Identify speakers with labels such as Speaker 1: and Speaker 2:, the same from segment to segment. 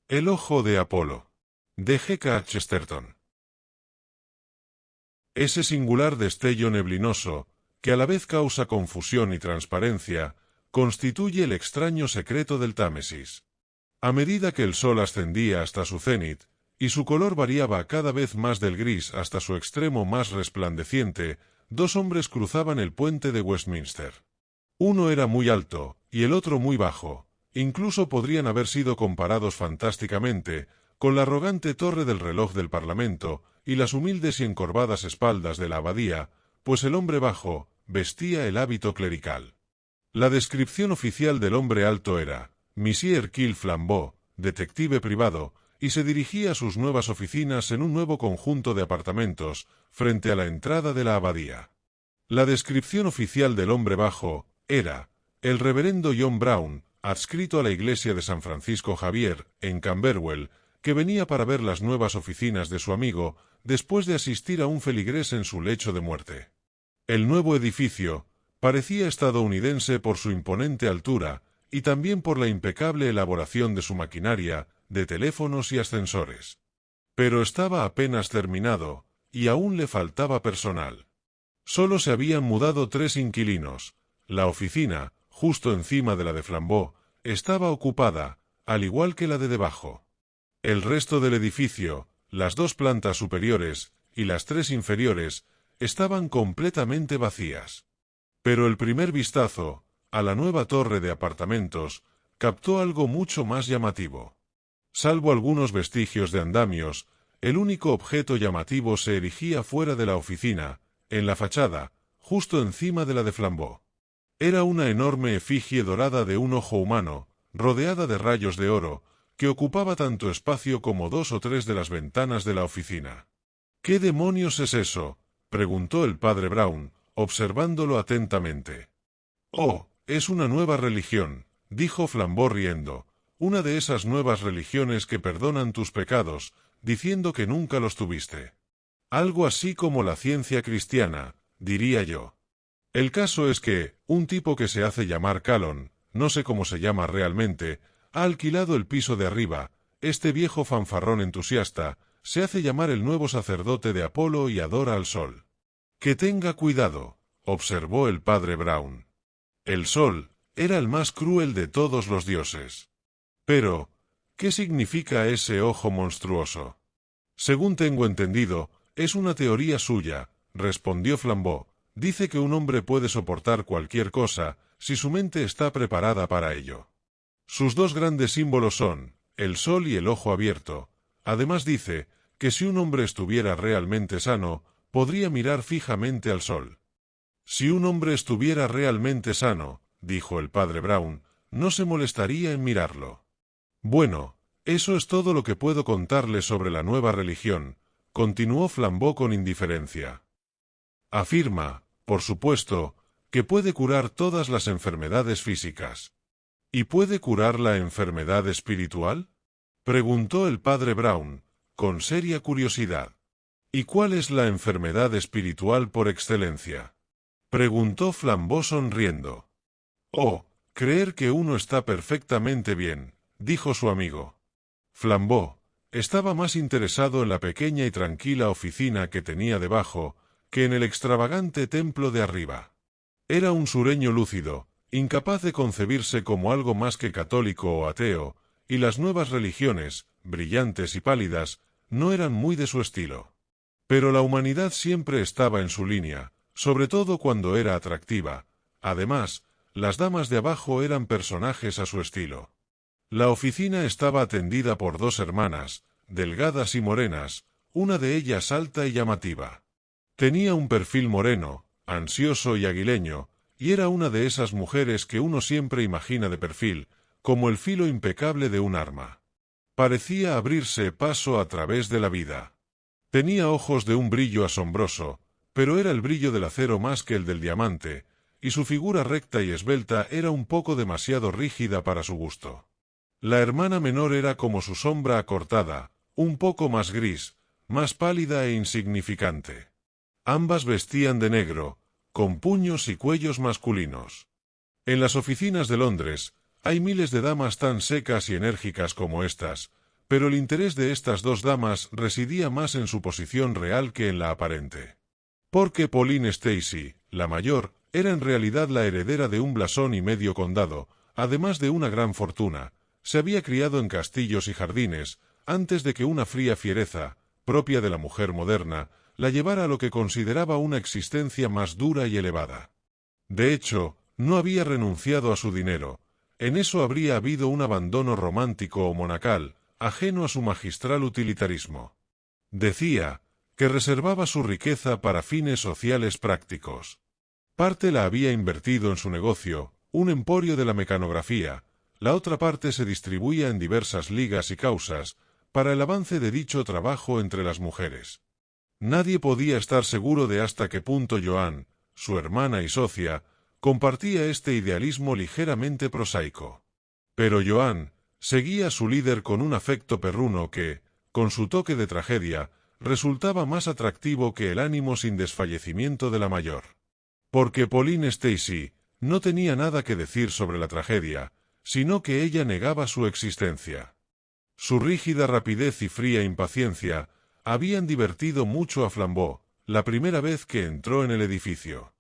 Speaker 1: El ojo de Apolo. De G.K. Chesterton. Ese singular destello neblinoso, que a la vez causa confusión y transparencia, constituye el extraño secreto del Támesis. A medida que el sol ascendía hasta su cenit, y su color variaba cada vez más del gris hasta su extremo más resplandeciente, dos hombres cruzaban el puente de Westminster. Uno era muy alto, y el otro muy bajo, incluso podrían haber sido comparados fantásticamente con la arrogante torre del reloj del Parlamento y las humildes y encorvadas espaldas de la abadía, pues el hombre bajo vestía el hábito clerical. La descripción oficial del hombre alto era Monsieur Hercule Flambeau, detective privado, y se dirigía a sus nuevas oficinas en un nuevo conjunto de apartamentos frente a la entrada de la abadía. La descripción oficial del hombre bajo era el reverendo John Brown, adscrito a la iglesia de San Francisco Javier, en Camberwell, que venía para ver las nuevas oficinas de su amigo después de asistir a un feligrés en su lecho de muerte. El nuevo edificio parecía estadounidense por su imponente altura y también por la impecable elaboración de su maquinaria, de teléfonos y ascensores. Pero estaba apenas terminado, y aún le faltaba personal. Solo se habían mudado 3 inquilinos. La oficina, justo encima de la de Flambeau, estaba ocupada, al igual que la de debajo. El resto del edificio, las 2 plantas superiores y las 3 inferiores, estaban completamente vacías. Pero el primer vistazo a la nueva torre de apartamentos captó algo mucho más llamativo. Salvo algunos vestigios de andamios, el único objeto llamativo se erigía fuera de la oficina, en la fachada, justo encima de la de Flambeau. Era una enorme efigie dorada de un ojo humano, rodeada de rayos de oro, que ocupaba tanto espacio como 2 o 3 de las ventanas de la oficina. —¿Qué demonios es eso? —preguntó el padre Brown, observándolo atentamente. —Oh, es una nueva religión —dijo Flambeau riendo—, una de esas nuevas religiones que perdonan tus pecados, diciendo que nunca los tuviste. Algo así como la ciencia cristiana, diría yo. El caso es que, un tipo que se hace llamar Calon, no sé cómo se llama realmente, ha alquilado el piso de arriba. Este viejo fanfarrón entusiasta se hace llamar el nuevo sacerdote de Apolo y adora al sol. —Que tenga cuidado —observó el padre Brown—. El sol era el más cruel de todos los dioses. Pero, ¿qué significa ese ojo monstruoso? Según tengo entendido, es una teoría suya, respondió Flambeau. Dice que un hombre puede soportar cualquier cosa si su mente está preparada para ello. Sus 2 grandes símbolos son el sol y el ojo abierto. Además dice que si un hombre estuviera realmente sano, podría mirar fijamente al sol. Si un hombre estuviera realmente sano, dijo el padre Brown, no se molestaría en mirarlo. Bueno, eso es todo lo que puedo contarle sobre la nueva religión, continuó Flambeau con indiferencia. Afirma, por supuesto, que puede curar todas las enfermedades físicas. ¿Y puede curar la enfermedad espiritual? Preguntó el padre Brown, con seria curiosidad. ¿Y cuál es la enfermedad espiritual por excelencia? Preguntó Flambeau sonriendo. Oh, creer que uno está perfectamente bien, dijo su amigo. Flambeau estaba más interesado en la pequeña y tranquila oficina que tenía debajo que en el extravagante templo de arriba. Era un sureño lúcido, incapaz de concebirse como algo más que católico o ateo, y las nuevas religiones, brillantes y pálidas, no eran muy de su estilo. Pero la humanidad siempre estaba en su línea, sobre todo cuando era atractiva. Además, las damas de abajo eran personajes a su estilo. La oficina estaba atendida por 2 hermanas, delgadas y morenas, una de ellas alta y llamativa. Tenía un perfil moreno, ansioso y aguileño, y era una de esas mujeres que uno siempre imagina de perfil, como el filo impecable de un arma. Parecía abrirse paso a través de la vida. Tenía ojos de un brillo asombroso, pero era el brillo del acero más que el del diamante, y su figura recta y esbelta era un poco demasiado rígida para su gusto. La hermana menor era como su sombra acortada, un poco más gris, más pálida e insignificante. Ambas vestían de negro, con puños y cuellos masculinos. En las oficinas de Londres hay miles de damas tan secas y enérgicas como estas, pero el interés de estas dos damas residía más en su posición real que en la aparente. Porque Pauline Stacy, la mayor, era en realidad la heredera de un blasón y medio condado, además de una gran fortuna. Se había criado en castillos y jardines, antes de que una fría fiereza, propia de la mujer moderna, la llevara a lo que consideraba una existencia más dura y elevada. De hecho, no había renunciado a su dinero. En eso habría habido un abandono romántico o monacal, ajeno a su magistral utilitarismo. Decía que reservaba su riqueza para fines sociales prácticos. Parte la había invertido en su negocio, un emporio de la mecanografía, la otra parte se distribuía en diversas ligas y causas, para el avance de dicho trabajo entre las mujeres. Nadie podía estar seguro de hasta qué punto Joan, su hermana y socia, compartía este idealismo ligeramente prosaico. Pero Joan seguía a su líder con un afecto perruno que, con su toque de tragedia, resultaba más atractivo que el ánimo sin desfallecimiento de la mayor. Porque Pauline Stacy no tenía nada que decir sobre la tragedia, sino que ella negaba su existencia. Su rígida rapidez y fría impaciencia habían divertido mucho a Flambeau, la primera vez que entró en el edificio.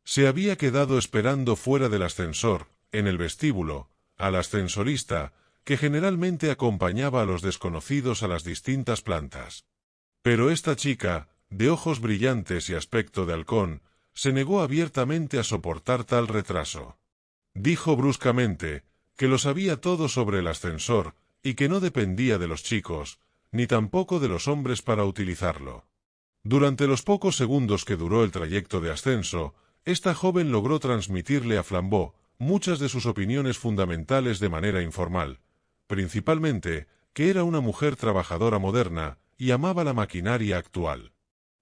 Speaker 1: Se había quedado esperando fuera del ascensor, en el vestíbulo, al ascensorista, que generalmente acompañaba a los desconocidos a las distintas plantas. Pero esta chica, de ojos brillantes y aspecto de halcón, se negó abiertamente a soportar tal retraso. Dijo bruscamente que lo sabía todo sobre el ascensor y que no dependía de los chicos, ni tampoco de los hombres para utilizarlo. Durante los pocos segundos que duró el trayecto de ascenso, esta joven logró transmitirle a Flambeau muchas de sus opiniones fundamentales de manera informal, principalmente que era una mujer trabajadora moderna y amaba la maquinaria actual.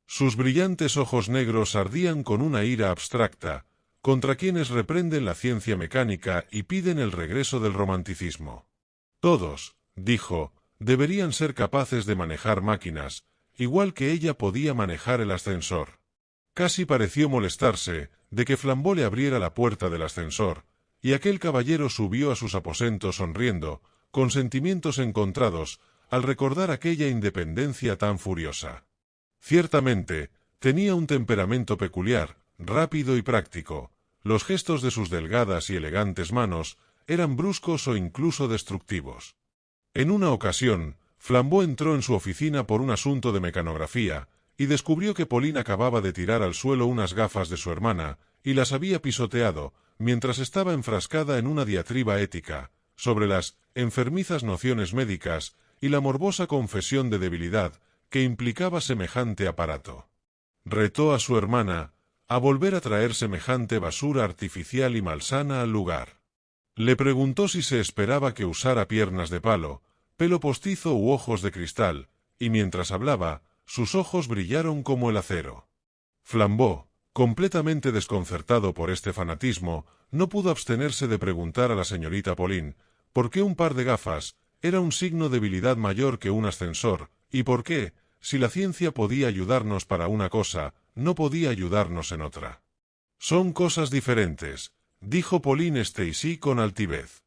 Speaker 1: Sus brillantes ojos negros ardían con una ira abstracta, contra quienes reprenden la ciencia mecánica y piden el regreso del romanticismo. Todos, dijo, deberían ser capaces de manejar máquinas, igual que ella podía manejar el ascensor. Casi pareció molestarse de que Flambeau le abriera la puerta del ascensor, y aquel caballero subió a sus aposentos sonriendo, con sentimientos encontrados, al recordar aquella independencia tan furiosa. Ciertamente, tenía un temperamento peculiar, rápido y práctico. Los gestos de sus delgadas y elegantes manos eran bruscos o incluso destructivos. En una ocasión, Flambeau entró en su oficina por un asunto de mecanografía, y descubrió que Pauline acababa de tirar al suelo unas gafas de su hermana, y las había pisoteado, mientras estaba enfrascada en una diatriba ética, sobre las enfermizas nociones médicas y la morbosa confesión de debilidad que implicaba semejante aparato. Retó a su hermana a volver a traer semejante basura artificial y malsana al lugar. Le preguntó si se esperaba que usara piernas de palo, pelo postizo u ojos de cristal, y mientras hablaba, sus ojos brillaron como el acero. Flambeau, completamente desconcertado por este fanatismo, no pudo abstenerse de preguntar a la señorita Pauline por qué un par de gafas era un signo de debilidad mayor que un ascensor, y por qué, si la ciencia podía ayudarnos para una cosa, no podía ayudarnos en otra. Son cosas diferentes, dijo Pauline Stacy con altivez.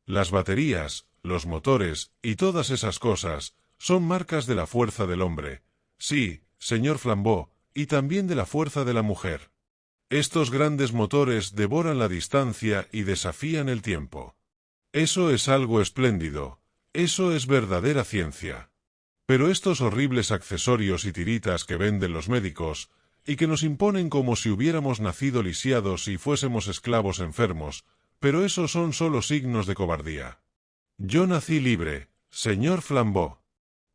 Speaker 1: Las baterías, los motores y todas esas cosas son marcas de la fuerza del hombre. Sí, señor Flambeau, y también de la fuerza de la mujer. Estos grandes motores devoran la distancia y desafían el tiempo. Eso es algo espléndido, eso es verdadera ciencia. Pero estos horribles accesorios y tiritas que venden los médicos, y que nos imponen como si hubiéramos nacido lisiados y fuésemos esclavos enfermos, pero esos son solo signos de cobardía. Yo nací libre, señor Flambeau.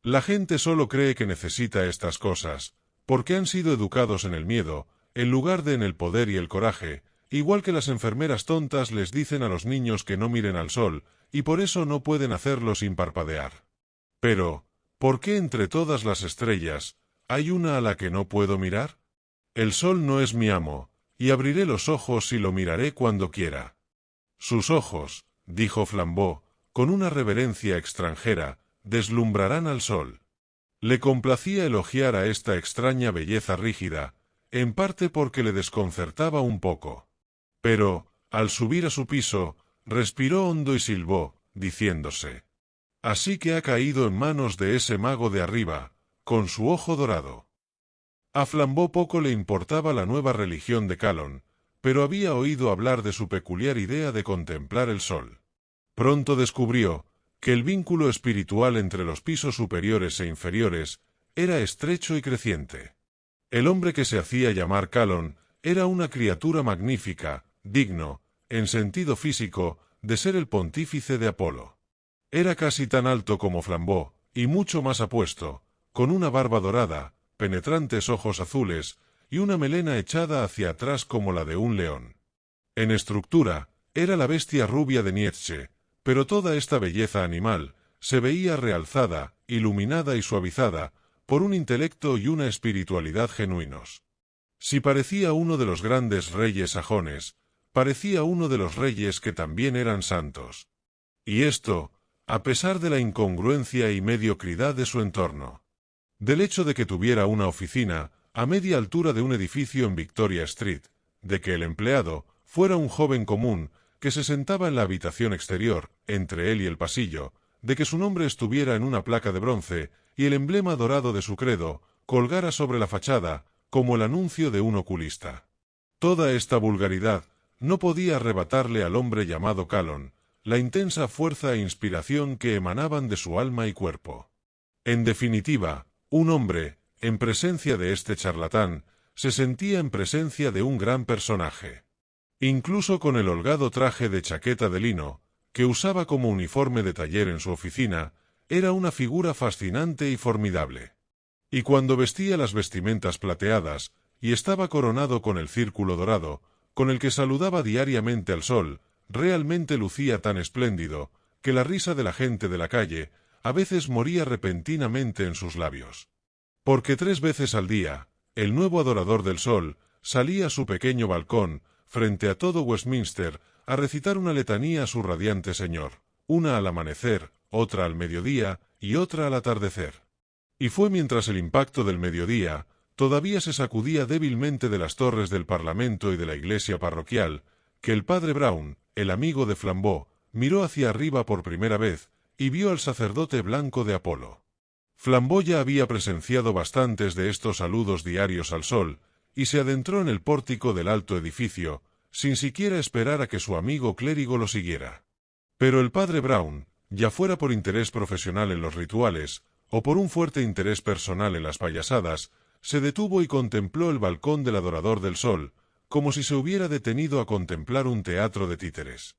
Speaker 1: La gente solo cree que necesita estas cosas, porque han sido educados en el miedo, en lugar de en el poder y el coraje, igual que las enfermeras tontas les dicen a los niños que no miren al sol, y por eso no pueden hacerlo sin parpadear. Pero, ¿por qué entre todas las estrellas hay una a la que no puedo mirar? El sol no es mi amo, y abriré los ojos y lo miraré cuando quiera. Sus ojos, dijo Flambeau, con una reverencia extranjera, deslumbrarán al sol. Le complacía elogiar a esta extraña belleza rígida, en parte porque le desconcertaba un poco. Pero, al subir a su piso, respiró hondo y silbó, diciéndose: Así que ha caído en manos de ese mago de arriba, con su ojo dorado. A Flambeau poco le importaba la nueva religión de Calonne, pero había oído hablar de su peculiar idea de contemplar el sol. Pronto descubrió que el vínculo espiritual entre los pisos superiores e inferiores era estrecho y creciente. El hombre que se hacía llamar Calonne era una criatura magnífica, digno, en sentido físico, de ser el pontífice de Apolo. Era casi tan alto como Flambeau, y mucho más apuesto, con una barba dorada, penetrantes ojos azules, y una melena echada hacia atrás como la de un león. En estructura, era la bestia rubia de Nietzsche, pero toda esta belleza animal se veía realzada, iluminada y suavizada por un intelecto y una espiritualidad genuinos. Si parecía uno de los grandes reyes sajones, parecía uno de los reyes que también eran santos. Y esto, a pesar de la incongruencia y mediocridad de su entorno. Del hecho de que tuviera una oficina a media altura de un edificio en Victoria Street, de que el empleado fuera un joven común que se sentaba en la habitación exterior, entre él y el pasillo, de que su nombre estuviera en una placa de bronce y el emblema dorado de su credo colgara sobre la fachada como el anuncio de un oculista. Toda esta vulgaridad no podía arrebatarle al hombre llamado Calonne la intensa fuerza e inspiración que emanaban de su alma y cuerpo. En definitiva, un hombre, en presencia de este charlatán, se sentía en presencia de un gran personaje. Incluso con el holgado traje de chaqueta de lino, que usaba como uniforme de taller en su oficina, era una figura fascinante y formidable. Y cuando vestía las vestimentas plateadas, y estaba coronado con el círculo dorado, con el que saludaba diariamente al sol, realmente lucía tan espléndido, que la risa de la gente de la calle a veces moría repentinamente en sus labios. Porque 3 veces al día, el nuevo adorador del sol salía a su pequeño balcón, frente a todo Westminster, a recitar una letanía a su radiante señor, una al amanecer, otra al mediodía y otra al atardecer. Y fue mientras el impacto del mediodía todavía se sacudía débilmente de las torres del Parlamento y de la iglesia parroquial, que el padre Brown, el amigo de Flambeau, miró hacia arriba por primera vez y vio al sacerdote blanco de Apolo. Flambeau ya había presenciado bastantes de estos saludos diarios al sol, y se adentró en el pórtico del alto edificio, sin siquiera esperar a que su amigo clérigo lo siguiera. Pero el padre Brown, ya fuera por interés profesional en los rituales, o por un fuerte interés personal en las payasadas, se detuvo y contempló el balcón del adorador del sol, como si se hubiera detenido a contemplar un teatro de títeres.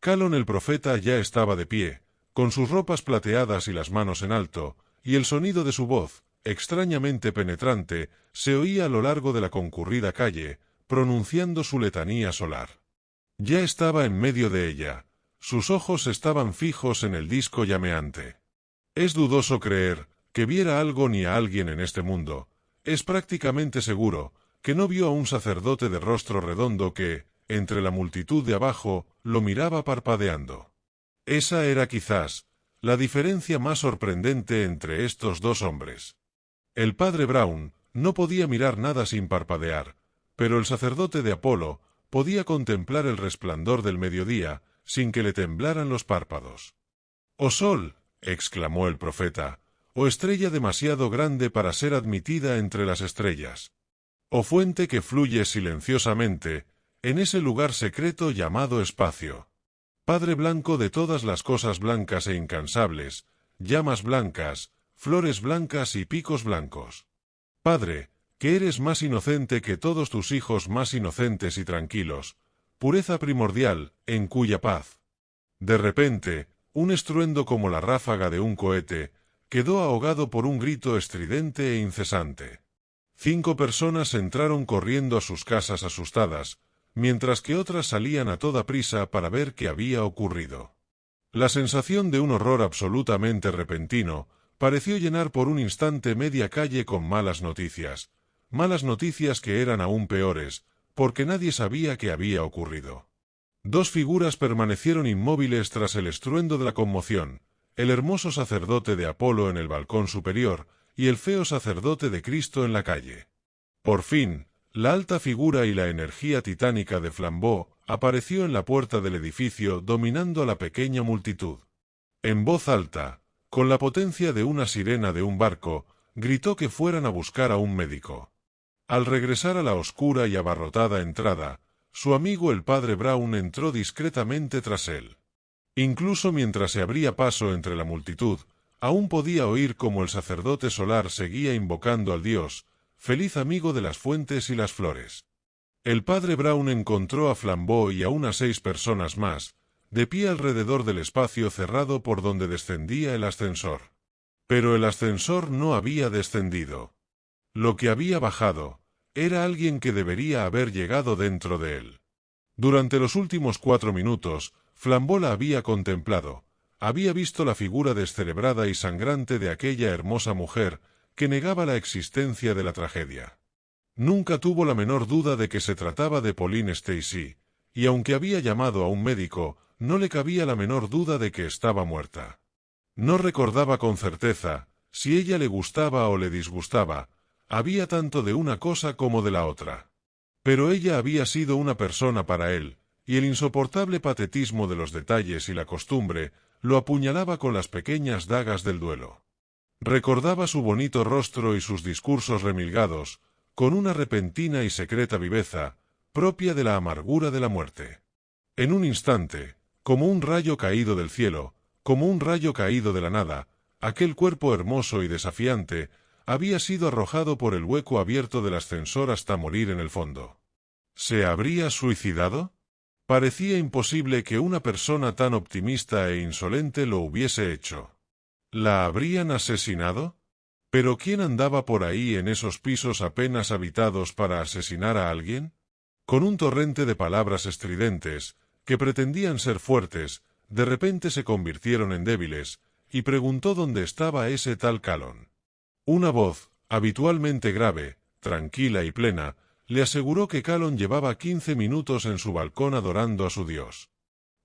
Speaker 1: Calonne el profeta ya estaba de pie, con sus ropas plateadas y las manos en alto, y el sonido de su voz, extrañamente penetrante, se oía a lo largo de la concurrida calle, pronunciando su letanía solar. Ya estaba en medio de ella, sus ojos estaban fijos en el disco llameante. Es dudoso creer que viera algo ni a alguien en este mundo. Es prácticamente seguro que no vio a un sacerdote de rostro redondo que, entre la multitud de abajo, lo miraba parpadeando. Esa era quizás la diferencia más sorprendente entre estos dos hombres. El padre Brown no podía mirar nada sin parpadear, pero el sacerdote de Apolo podía contemplar el resplandor del mediodía sin que le temblaran los párpados. «¡Oh sol!», exclamó el profeta, «oh estrella demasiado grande para ser admitida entre las estrellas! ¡Oh fuente que fluye silenciosamente en ese lugar secreto llamado espacio! Padre blanco de todas las cosas blancas e incansables, llamas blancas, flores blancas y picos blancos. Padre, que eres más inocente que todos tus hijos más inocentes y tranquilos, pureza primordial, en cuya paz». De repente, un estruendo como la ráfaga de un cohete quedó ahogado por un grito estridente e incesante. 5 personas entraron corriendo a sus casas asustadas, mientras que otras salían a toda prisa para ver qué había ocurrido. La sensación de un horror absolutamente repentino pareció llenar por un instante media calle con malas noticias que eran aún peores, porque nadie sabía qué había ocurrido. 2 figuras permanecieron inmóviles tras el estruendo de la conmoción, el hermoso sacerdote de Apolo en el balcón superior y el feo sacerdote de Cristo en la calle. Por fin, la alta figura y la energía titánica de Flambeau apareció en la puerta del edificio dominando a la pequeña multitud. En voz alta, con la potencia de una sirena de un barco, gritó que fueran a buscar a un médico. Al regresar a la oscura y abarrotada entrada, su amigo el padre Brown entró discretamente tras él. Incluso mientras se abría paso entre la multitud, aún podía oír cómo el sacerdote solar seguía invocando al Dios, feliz amigo de las fuentes y las flores. El padre Brown encontró a Flambeau y a unas 6 personas más, de pie alrededor del espacio cerrado por donde descendía el ascensor. Pero el ascensor no había descendido. Lo que había bajado era alguien que debería haber llegado dentro de él. Durante los últimos 4 minutos, Flambeau la había contemplado, había visto la figura descerebrada y sangrante de aquella hermosa mujer que negaba la existencia de la tragedia. Nunca tuvo la menor duda de que se trataba de Pauline Stacey, y aunque había llamado a un médico, no le cabía la menor duda de que estaba muerta. No recordaba con certeza si ella le gustaba o le disgustaba, había tanto de una cosa como de la otra. Pero ella había sido una persona para él, y el insoportable patetismo de los detalles y la costumbre lo apuñalaba con las pequeñas dagas del duelo. Recordaba su bonito rostro y sus discursos remilgados, con una repentina y secreta viveza, propia de la amargura de la muerte. En un instante, como un rayo caído del cielo, como un rayo caído de la nada, aquel cuerpo hermoso y desafiante había sido arrojado por el hueco abierto del ascensor hasta morir en el fondo. ¿Se habría suicidado? Parecía imposible que una persona tan optimista e insolente lo hubiese hecho. ¿La habrían asesinado? ¿Pero quién andaba por ahí en esos pisos apenas habitados para asesinar a alguien? Con un torrente de palabras estridentes, que pretendían ser fuertes, de repente se convirtieron en débiles, y preguntó dónde estaba ese tal Calon. Una voz, habitualmente grave, tranquila y plena, le aseguró que Calon llevaba 15 minutos en su balcón adorando a su Dios.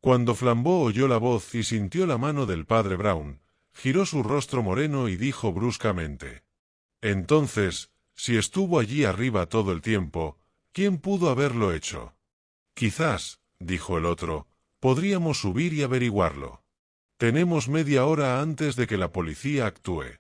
Speaker 1: Cuando Flambeau oyó la voz y sintió la mano del padre Brown, giró su rostro moreno y dijo bruscamente: «Entonces, si estuvo allí arriba todo el tiempo, ¿quién pudo haberlo hecho?» «Quizás», dijo el otro, «podríamos subir y averiguarlo. Tenemos media hora antes de que la policía actúe».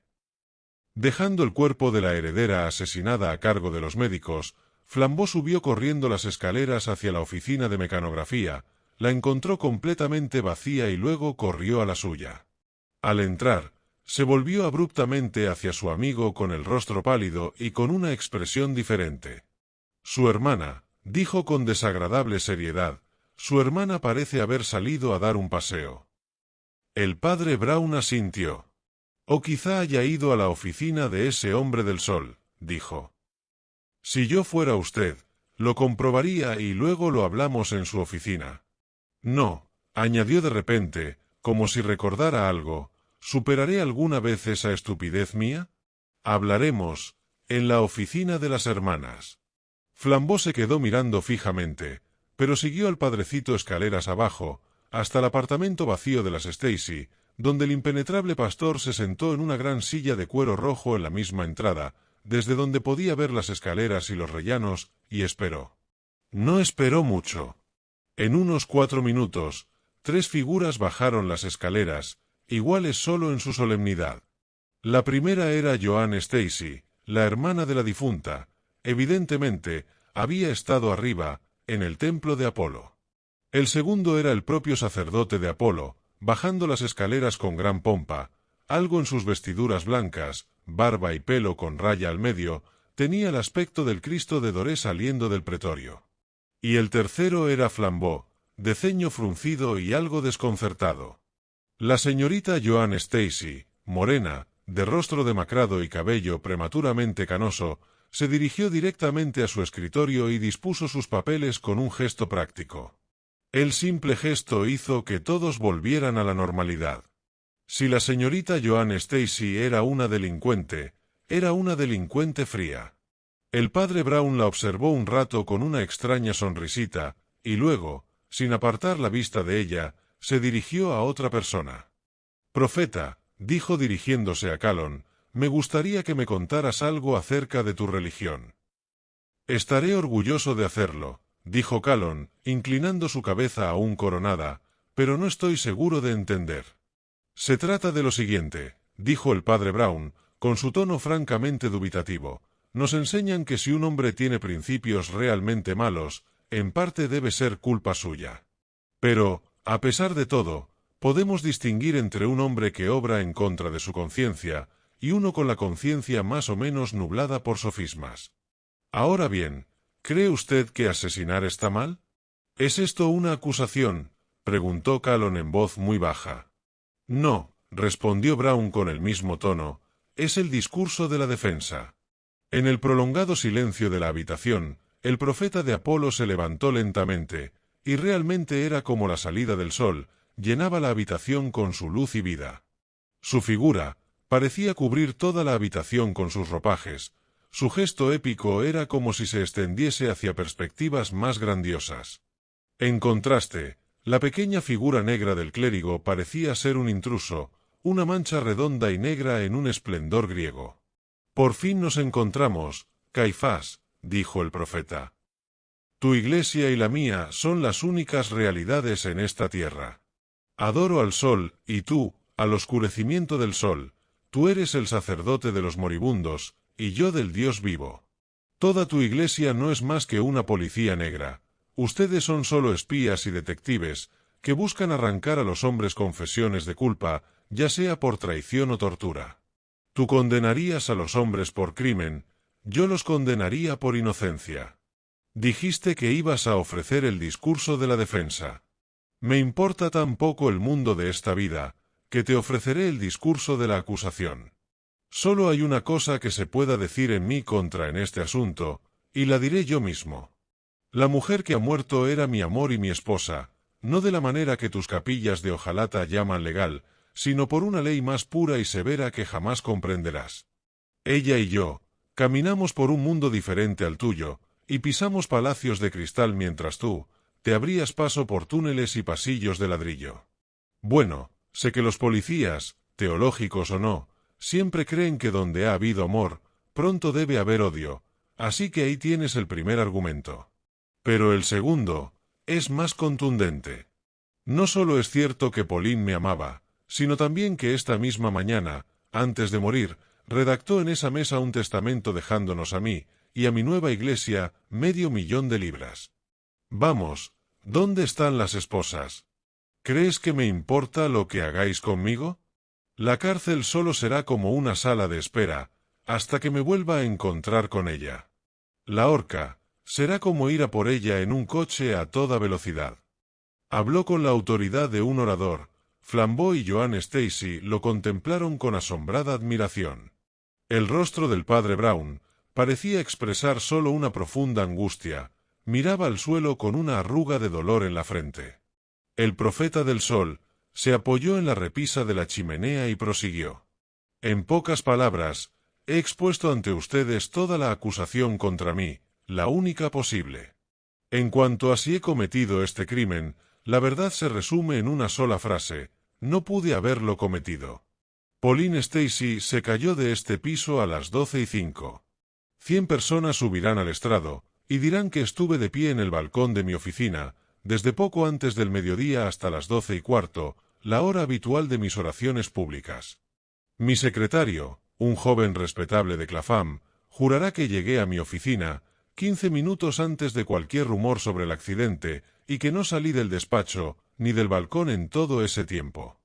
Speaker 1: Dejando el cuerpo de la heredera asesinada a cargo de los médicos, Flambeau subió corriendo las escaleras hacia la oficina de mecanografía, la encontró completamente vacía y luego corrió a la suya. Al entrar, se volvió abruptamente hacia su amigo con el rostro pálido y con una expresión diferente. «Su hermana», dijo con desagradable seriedad, «su hermana parece haber salido a dar un paseo». El padre Brown asintió. «O quizá haya ido a la oficina de ese hombre del sol», dijo. «Si yo fuera usted, lo comprobaría y luego lo hablamos en su oficina». «No», añadió de repente, como si recordara algo, ¿superaré alguna vez esa estupidez mía? Hablaremos en la oficina de las hermanas. Flambeau se quedó mirando fijamente, pero siguió al padrecito escaleras abajo, hasta el apartamento vacío de las Stacey, donde el impenetrable pastor se sentó en una gran silla de cuero rojo en la misma entrada, desde donde podía ver las escaleras y los rellanos, y esperó. No esperó mucho. En unos 4 minutos, 3 figuras bajaron las escaleras, iguales solo en su solemnidad. La primera era Joan Stacey, la hermana de la difunta. Evidentemente, había estado arriba, en el templo de Apolo. El segundo era el propio sacerdote de Apolo, bajando las escaleras con gran pompa, algo en sus vestiduras blancas, barba y pelo con raya al medio, tenía el aspecto del Cristo de Doré saliendo del pretorio. Y el tercero era Flambeau, de ceño fruncido y algo desconcertado. La señorita Joan Stacey, morena, de rostro demacrado y cabello prematuramente canoso, se dirigió directamente a su escritorio y dispuso sus papeles con un gesto práctico. El simple gesto hizo que todos volvieran a la normalidad. Si la señorita Joan Stacey era una delincuente fría. El padre Brown la observó un rato con una extraña sonrisita, y luego, sin apartar la vista de ella, se dirigió a otra persona. «Profeta», dijo dirigiéndose a Calon, «me gustaría que me contaras algo acerca de tu religión». «Estaré orgulloso de hacerlo», dijo Calon, inclinando su cabeza aún coronada, «pero no estoy seguro de entender». «Se trata de lo siguiente», dijo el padre Brown, con su tono francamente dubitativo, nos enseñan que si un hombre tiene principios realmente malos, en parte debe ser culpa suya. Pero, a pesar de todo, podemos distinguir entre un hombre que obra en contra de su conciencia y uno con la conciencia más o menos nublada por sofismas. Ahora bien, ¿cree usted que asesinar está mal? ¿Es esto una acusación?, preguntó Calhoun en voz muy baja. No, respondió Brown con el mismo tono, es el discurso de la defensa. En el prolongado silencio de la habitación, el profeta de Apolo se levantó lentamente, y realmente era como la salida del sol, llenaba la habitación con su luz y vida. Su figura parecía cubrir toda la habitación con sus ropajes, su gesto épico era como si se extendiese hacia perspectivas más grandiosas. En contraste, la pequeña figura negra del clérigo parecía ser un intruso, una mancha redonda y negra en un esplendor griego. Por fin nos encontramos, Caifás, dijo el profeta. Tu iglesia y la mía son las únicas realidades en esta tierra. Adoro al sol, y tú, al oscurecimiento del sol, tú eres el sacerdote de los moribundos, y yo del Dios vivo. Toda tu iglesia no es más que una policía negra. Ustedes son solo espías y detectives, que buscan arrancar a los hombres confesiones de culpa, ya sea por traición o tortura. Tú condenarías a los hombres por crimen, yo los condenaría por inocencia. Dijiste que ibas a ofrecer el discurso de la defensa. Me importa tan poco el mundo de esta vida, que te ofreceré el discurso de la acusación. Solo hay una cosa que se pueda decir en mi contra en este asunto, y la diré yo mismo. La mujer que ha muerto era mi amor y mi esposa, no de la manera que tus capillas de hojalata llaman legal, sino por una ley más pura y severa que jamás comprenderás. Ella y yo, caminamos por un mundo diferente al tuyo, y pisamos palacios de cristal mientras tú, te abrías paso por túneles y pasillos de ladrillo. Bueno, sé que los policías, teológicos o no, siempre creen que donde ha habido amor, pronto debe haber odio, así que ahí tienes el primer argumento. Pero el segundo es más contundente. No solo es cierto que Pauline me amaba, sino también que esta misma mañana, antes de morir, redactó en esa mesa un testamento dejándonos a mí, y a mi nueva iglesia, $500,000. Vamos, ¿dónde están las esposas? ¿Crees que me importa lo que hagáis conmigo? La cárcel solo será como una sala de espera, hasta que me vuelva a encontrar con ella. La horca será como ir a por ella en un coche a toda velocidad. Habló con la autoridad de un orador. Flambeau y Joan Stacy lo contemplaron con asombrada admiración. El rostro del padre Brown parecía expresar solo una profunda angustia, miraba al suelo con una arruga de dolor en la frente. El profeta del sol se apoyó en la repisa de la chimenea y prosiguió. En pocas palabras, he expuesto ante ustedes toda la acusación contra mí, la única posible. En cuanto a si he cometido este crimen, la verdad se resume en una sola frase: no pude haberlo cometido. Pauline Stacy se cayó de este piso a las 12:05. 100 personas subirán al estrado, y dirán que estuve de pie en el balcón de mi oficina, desde poco antes del mediodía hasta las 12:15, la hora habitual de mis oraciones públicas. Mi secretario, un joven respetable de Clapham, jurará que llegué a mi oficina 15 minutos antes de cualquier rumor sobre el accidente, y que no salí del despacho, ni del balcón en todo ese tiempo.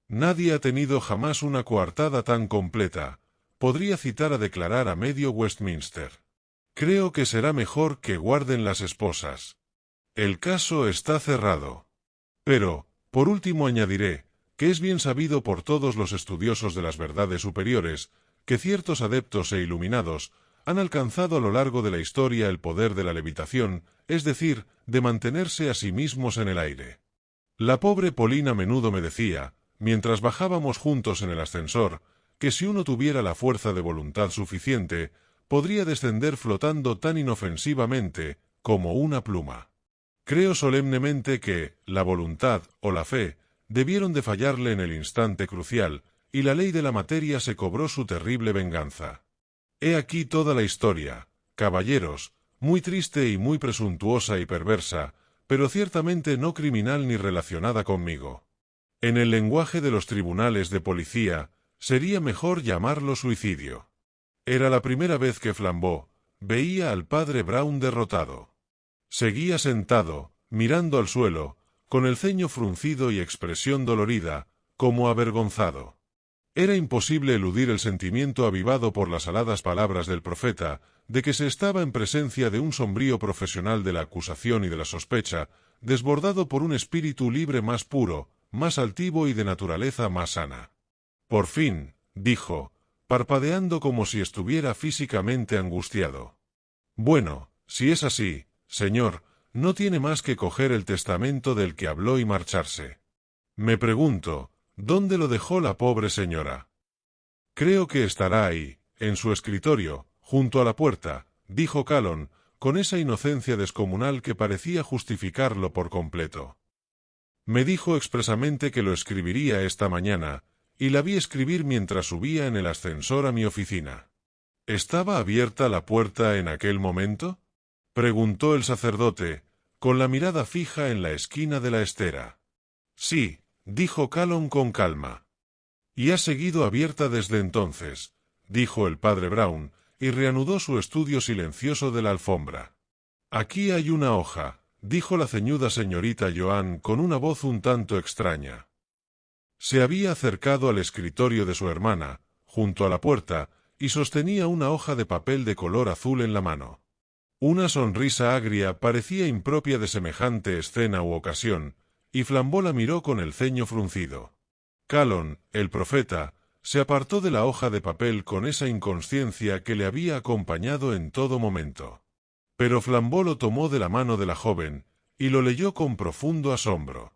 Speaker 1: Nadie ha tenido jamás una coartada tan completa. Podría citar a declarar a medio Westminster. Creo que será mejor que guarden las esposas. El caso está cerrado. Pero, por último añadiré, que es bien sabido por todos los estudiosos de las verdades superiores, que ciertos adeptos e iluminados han alcanzado a lo largo de la historia el poder de la levitación, es decir, de mantenerse a sí mismos en el aire. La pobre Pauline a menudo me decía, mientras bajábamos juntos en el ascensor, que si uno tuviera la fuerza de voluntad suficiente, podría descender flotando tan inofensivamente como una pluma. Creo solemnemente que la voluntad o la fe debieron de fallarle en el instante crucial, y la ley de la materia se cobró su terrible venganza. He aquí toda la historia, caballeros, muy triste y muy presuntuosa y perversa, pero ciertamente no criminal ni relacionada conmigo. En el lenguaje de los tribunales de policía, Sería mejor llamarlo suicidio. Era la primera vez que Flambeau veía al padre Brown derrotado. Seguía sentado, mirando al suelo, con el ceño fruncido y expresión dolorida, como avergonzado. Era imposible eludir el sentimiento avivado por las aladas palabras del profeta, de que se estaba en presencia de un sombrío profesional de la acusación y de la sospecha, desbordado por un espíritu libre más puro, más altivo y de naturaleza más sana. Por fin, dijo, parpadeando como si estuviera físicamente angustiado. Bueno, si es así, señor, no tiene más que coger el testamento del que habló y marcharse. Me pregunto, ¿dónde lo dejó la pobre señora? Creo que estará ahí, en su escritorio, junto a la puerta, dijo Callan, con esa inocencia descomunal que parecía justificarlo por completo. Me dijo expresamente que lo escribiría esta mañana, y la vi escribir mientras subía en el ascensor a mi oficina. ¿Estaba abierta la puerta en aquel momento?, preguntó el sacerdote, con la mirada fija en la esquina de la estera. Sí, dijo Callan con calma. Y ha seguido abierta desde entonces, dijo el padre Brown, y reanudó su estudio silencioso de la alfombra. Aquí hay una hoja, dijo la ceñuda señorita Joan con una voz un tanto extraña. Se había acercado al escritorio de su hermana, junto a la puerta, y sostenía una hoja de papel de color azul en la mano. Una sonrisa agria parecía impropia de semejante escena u ocasión, y Flambeau la miró con el ceño fruncido. Callan, el profeta, se apartó de la hoja de papel con esa inconsciencia que le había acompañado en todo momento. Pero Flambeau lo tomó de la mano de la joven, y lo leyó con profundo asombro.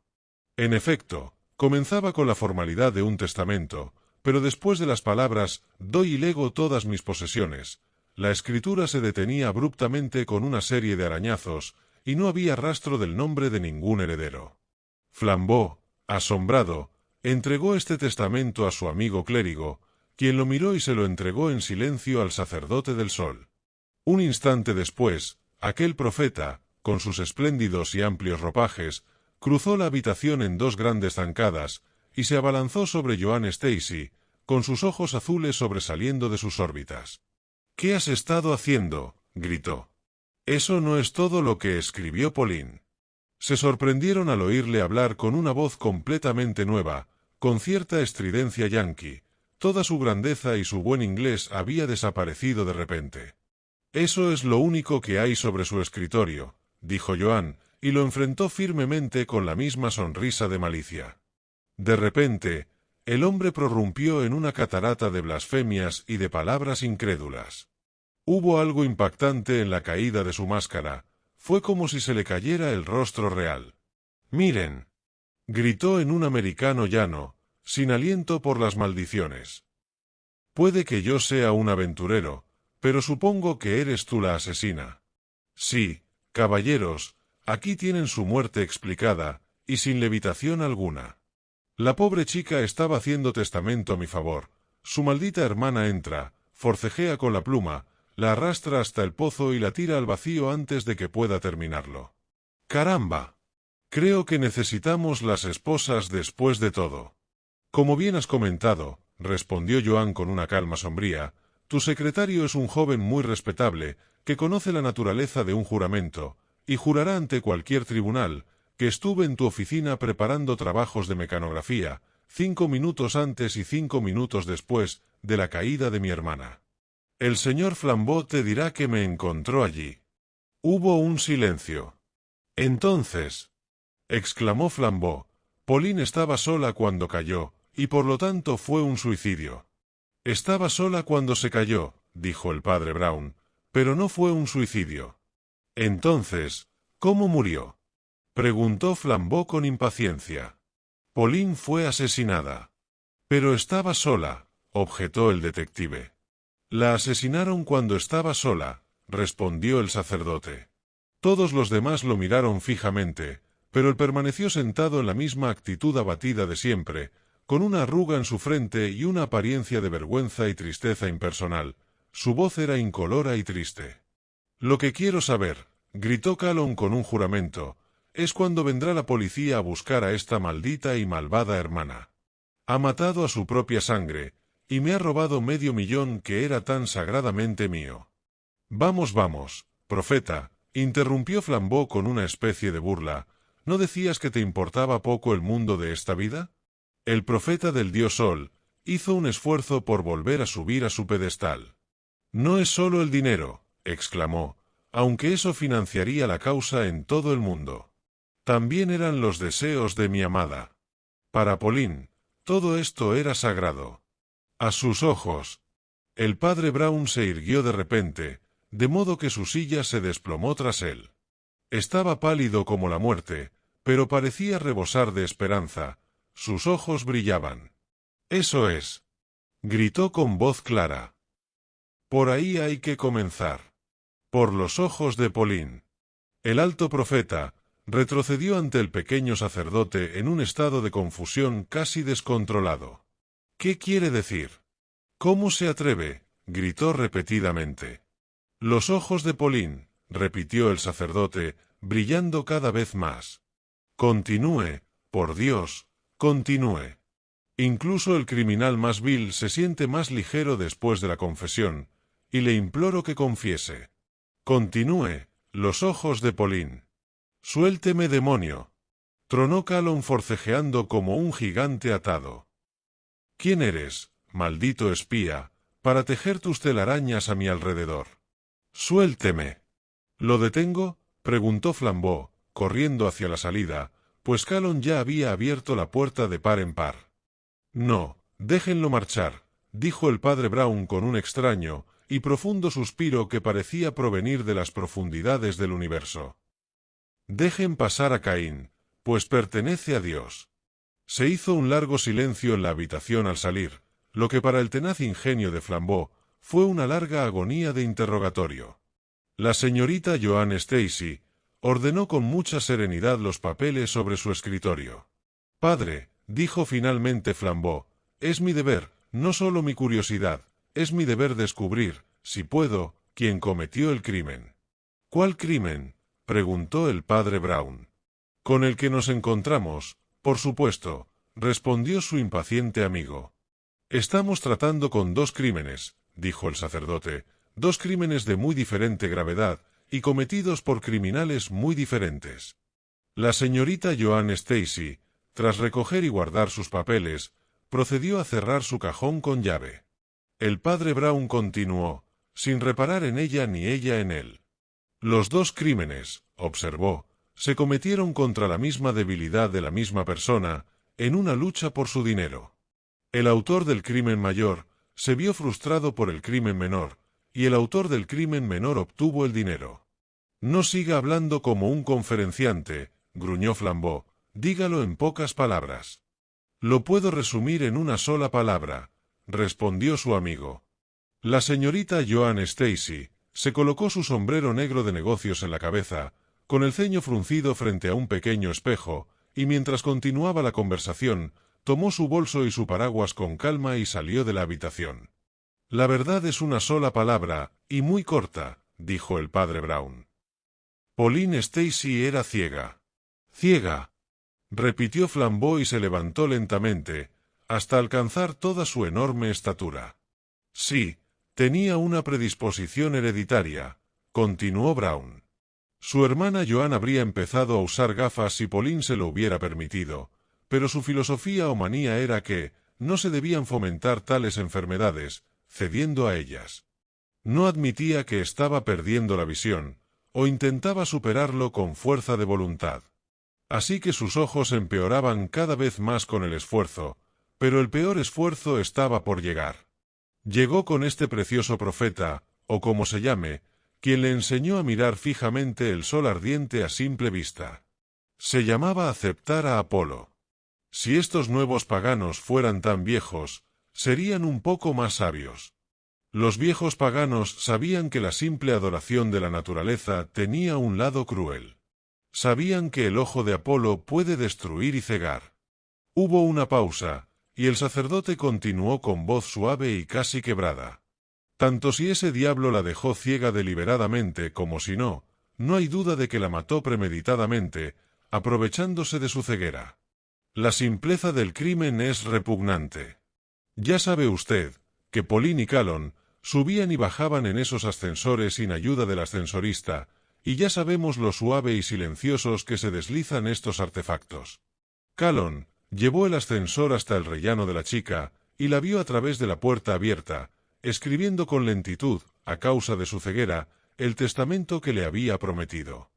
Speaker 1: En efecto, comenzaba con la formalidad de un testamento, pero después de las palabras «doy y lego todas mis posesiones», la escritura se detenía abruptamente con una serie de arañazos, y no había rastro del nombre de ningún heredero. Flambeau, asombrado, entregó este testamento a su amigo clérigo, quien lo miró y se lo entregó en silencio al sacerdote del sol. Un instante después, aquel profeta, con sus espléndidos y amplios ropajes, cruzó la habitación en dos grandes zancadas, y se abalanzó sobre Joan Stacey, con sus ojos azules sobresaliendo de sus órbitas. «¿Qué has estado haciendo?», gritó. «Eso no es todo lo que escribió Pauline». Se sorprendieron al oírle hablar con una voz completamente nueva, con cierta estridencia yanqui. Toda su grandeza y su buen inglés había desaparecido de repente. «Eso es lo único que hay sobre su escritorio», dijo Joan, y lo enfrentó firmemente con la misma sonrisa de malicia. De repente, el hombre prorrumpió en una catarata de blasfemias y de palabras incrédulas. Hubo algo impactante en la caída de su máscara, fue como si se le cayera el rostro real. «Miren», gritó en un americano llano, sin aliento por las maldiciones. «Puede que yo sea un aventurero, pero supongo que eres tú la asesina. Sí, caballeros, aquí tienen su muerte explicada, y sin levitación alguna. La pobre chica estaba haciendo testamento a mi favor. Su maldita hermana entra, forcejea con la pluma, la arrastra hasta el pozo y la tira al vacío antes de que pueda terminarlo. ¡Caramba! Creo que necesitamos las esposas después de todo». «Como bien has comentado», respondió Joan con una calma sombría, «tu secretario es un joven muy respetable, que conoce la naturaleza de un juramento, y jurará ante cualquier tribunal, que estuve en tu oficina preparando trabajos de mecanografía, 5 minutos antes y 5 minutos después de la caída de mi hermana. El señor Flambeau te dirá que me encontró allí». Hubo un silencio. «Entonces», exclamó Flambeau, «Pauline estaba sola cuando cayó, y por lo tanto fue un suicidio». «Estaba sola cuando se cayó», dijo el padre Brown, «pero no fue un suicidio». «Entonces, ¿cómo murió?», preguntó Flambeau con impaciencia. «Pauline fue asesinada». «Pero estaba sola», objetó el detective. «La asesinaron cuando estaba sola», respondió el sacerdote. Todos los demás lo miraron fijamente, pero él permaneció sentado en la misma actitud abatida de siempre, con una arruga en su frente y una apariencia de vergüenza y tristeza impersonal. Su voz era incolora y triste. «Lo que quiero saber», gritó Callan con un juramento, «es cuándo vendrá la policía a buscar a esta maldita y malvada hermana. Ha matado a su propia sangre, y me ha robado $500,000 que era tan sagradamente mío. Vamos, vamos, profeta, interrumpió Flambeau con una especie de burla, ¿no decías que te importaba poco el mundo de esta vida? El profeta del dios Sol hizo un esfuerzo por volver a subir a su pedestal. No es solo el dinero, exclamó, aunque eso financiaría la causa en todo el mundo. También eran los deseos de mi amada. Para Pauline, todo esto era sagrado. A sus ojos. El padre Brown se irguió de repente, de modo que su silla se desplomó tras él. Estaba pálido como la muerte, pero parecía rebosar de esperanza, sus ojos brillaban. «Eso es», gritó con voz clara. «Por ahí hay que comenzar. Por los ojos de Pauline». El alto profeta retrocedió ante el pequeño sacerdote en un estado de confusión casi descontrolado. «¿Qué quiere decir? ¿Cómo se atreve?», gritó repetidamente. «Los ojos de Pauline», repitió el sacerdote, brillando cada vez más. «Continúe, por Dios, continúe. Incluso el criminal más vil se siente más ligero después de la confesión, y le imploro que confiese. Continúe, los ojos de Pauline». «Suélteme, demonio», tronó Calonne forcejeando como un gigante atado. «¿Quién eres, maldito espía, para tejer tus telarañas a mi alrededor? Suélteme». «¿Lo detengo?», preguntó Flambeau, corriendo hacia la salida, pues Calonne ya había abierto la puerta de par en par. «No, déjenlo marchar», dijo el padre Brown con un extraño y profundo suspiro que parecía provenir de las profundidades del universo. «Dejen pasar a Caín, pues pertenece a Dios». Se hizo un largo silencio en la habitación al salir, lo que para el tenaz ingenio de Flambeau fue una larga agonía de interrogatorio. La señorita Joan Stacy ordenó con mucha serenidad los papeles sobre su escritorio. «Padre», dijo finalmente Flambeau, «es mi deber, no solo mi curiosidad, es mi deber descubrir, si puedo, quién cometió el crimen». «¿Cuál crimen?», preguntó el padre Brown. «Con el que nos encontramos, por supuesto», respondió su impaciente amigo. «Estamos tratando con dos crímenes», dijo el sacerdote, «dos crímenes de muy diferente gravedad y cometidos por criminales muy diferentes». La señorita Joan Stacy, tras recoger y guardar sus papeles, procedió a cerrar su cajón con llave. El padre Brown continuó, sin reparar en ella ni ella en él. «Los dos crímenes», observó, «se cometieron contra la misma debilidad de la misma persona, en una lucha por su dinero. El autor del crimen mayor se vio frustrado por el crimen menor, y el autor del crimen menor obtuvo el dinero». «No siga hablando como un conferenciante», gruñó Flambeau, «dígalo en pocas palabras». «Lo puedo resumir en una sola palabra», respondió su amigo. La señorita Joan Stacy se colocó su sombrero negro de negocios en la cabeza, con el ceño fruncido frente a un pequeño espejo, y mientras continuaba la conversación, tomó su bolso y su paraguas con calma y salió de la habitación. «La verdad es una sola palabra, y muy corta», dijo el padre Brown. «Pauline Stacy era ciega». «Ciega», repitió Flambeau y se levantó lentamente, hasta alcanzar toda su enorme estatura. «Sí, tenía una predisposición hereditaria», continuó Brown. Su hermana Joan habría empezado a usar gafas si Pauline se lo hubiera permitido, pero su filosofía o manía era que no se debían fomentar tales enfermedades, cediendo a ellas. No admitía que estaba perdiendo la visión, o intentaba superarlo con fuerza de voluntad. Así que sus ojos empeoraban cada vez más con el esfuerzo, pero el peor esfuerzo estaba por llegar. Llegó con este precioso profeta, o como se llame, quien le enseñó a mirar fijamente el sol ardiente a simple vista. Se llamaba aceptar a Apolo. Si estos nuevos paganos fueran tan viejos, serían un poco más sabios. Los viejos paganos sabían que la simple adoración de la naturaleza tenía un lado cruel. Sabían que el ojo de Apolo puede destruir y cegar. Hubo una pausa, y el sacerdote continuó con voz suave y casi quebrada. «Tanto si ese diablo la dejó ciega deliberadamente como si no, no hay duda de que la mató premeditadamente, aprovechándose de su ceguera. La simpleza del crimen es repugnante. Ya sabe usted», que Pauline y Calonne subían y bajaban en esos ascensores sin ayuda del ascensorista, y ya sabemos lo suave y silenciosos que se deslizan estos artefactos. Calonne llevó el ascensor hasta el rellano de la chica y la vio a través de la puerta abierta, escribiendo con lentitud, a causa de su ceguera, el testamento que le había prometido.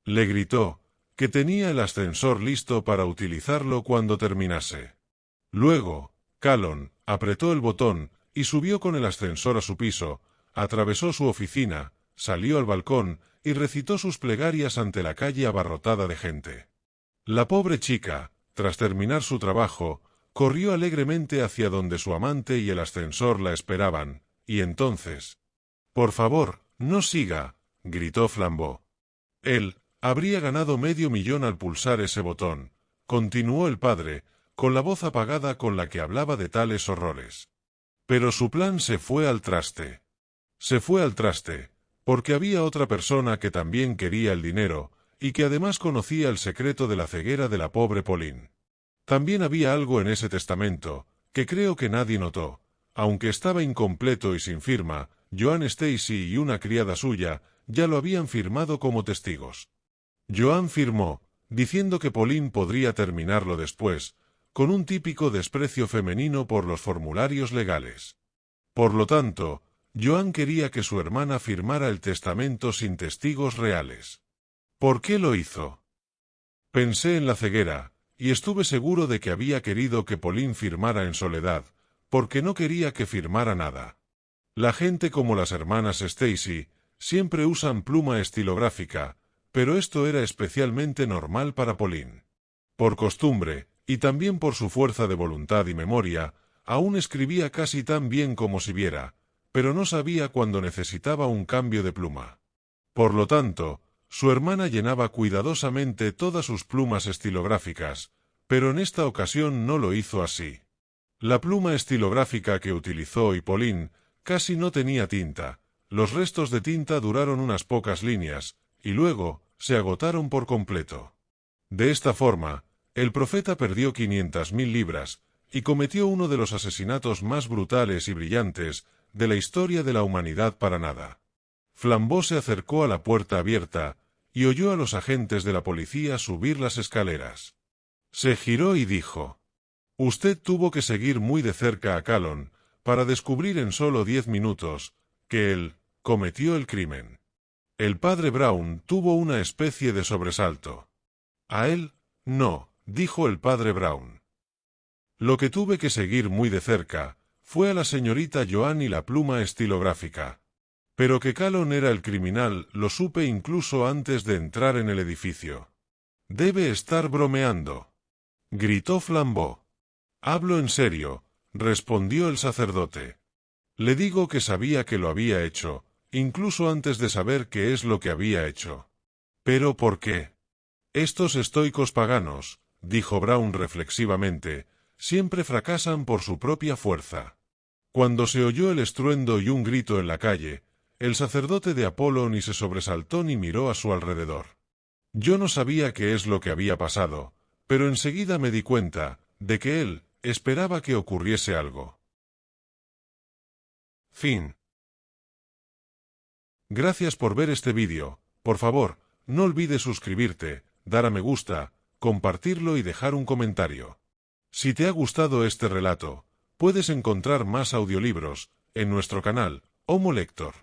Speaker 1: Le gritó que tenía el ascensor listo para utilizarlo cuando terminase. Luego, Calonne apretó el botón y subió con el ascensor a su piso, atravesó su oficina, salió al balcón y recitó sus plegarias ante la calle abarrotada de gente. La pobre chica, tras terminar su trabajo, corrió alegremente hacia donde su amante y el ascensor la esperaban, y entonces... «Por favor, no siga», gritó Flambeau. Él habría ganado $500,000 al pulsar ese botón, continuó el padre, con la voz apagada con la que hablaba de tales horrores. Pero su plan se fue al traste. Se fue al traste, porque había otra persona que también quería el dinero, y que además conocía el secreto de la ceguera de la pobre Pauline. También había algo en ese testamento, que creo que nadie notó, aunque estaba incompleto y sin firma. Joan Stacy y una criada suya ya lo habían firmado como testigos. Joan firmó, diciendo que Pauline podría terminarlo después, con un típico desprecio femenino por los formularios legales. Por lo tanto, Joan quería que su hermana firmara el testamento sin testigos reales. ¿Por qué lo hizo? Pensé en la ceguera, y estuve seguro de que había querido que Pauline firmara en soledad, porque no quería que firmara nada. La gente como las hermanas Stacy siempre usan pluma estilográfica, pero esto era especialmente normal para Pauline. Por costumbre, y también por su fuerza de voluntad y memoria, aún escribía casi tan bien como si viera, pero no sabía cuándo necesitaba un cambio de pluma. Por lo tanto, su hermana llenaba cuidadosamente todas sus plumas estilográficas, pero en esta ocasión no lo hizo así. La pluma estilográfica que utilizó Pauline casi no tenía tinta, los restos de tinta duraron unas pocas líneas, y luego se agotaron por completo. De esta forma, el profeta perdió 500,000 libras, y cometió uno de los asesinatos más brutales y brillantes de la historia de la humanidad para nada. Flambeau se acercó a la puerta abierta, y oyó a los agentes de la policía subir las escaleras. Se giró y dijo: «Usted tuvo que seguir muy de cerca a Calonne, para descubrir en solo 10 minutos que él cometió el crimen». El padre Brown tuvo una especie de sobresalto. «¿A él? No», dijo el padre Brown. «Lo que tuve que seguir muy de cerca fue a la señorita Joan y la pluma estilográfica. Pero que Calonne era el criminal lo supe incluso antes de entrar en el edificio». «Debe estar bromeando», gritó Flambeau. «Hablo en serio», respondió el sacerdote. «Le digo que sabía que lo había hecho, incluso antes de saber qué es lo que había hecho». «¿Pero por qué?» «Estos estoicos paganos», dijo Brown reflexivamente, «siempre fracasan por su propia fuerza». Cuando se oyó el estruendo y un grito en la calle, el sacerdote de Apolo ni se sobresaltó ni miró a su alrededor. Yo no sabía qué es lo que había pasado, pero enseguida me di cuenta de que él esperaba que ocurriese algo. Fin. Gracias por ver este vídeo. Por favor, no olvides suscribirte, dar a me gusta, compartirlo y dejar un comentario. Si te ha gustado este relato, puedes encontrar más audiolibros en nuestro canal, Homo Lector.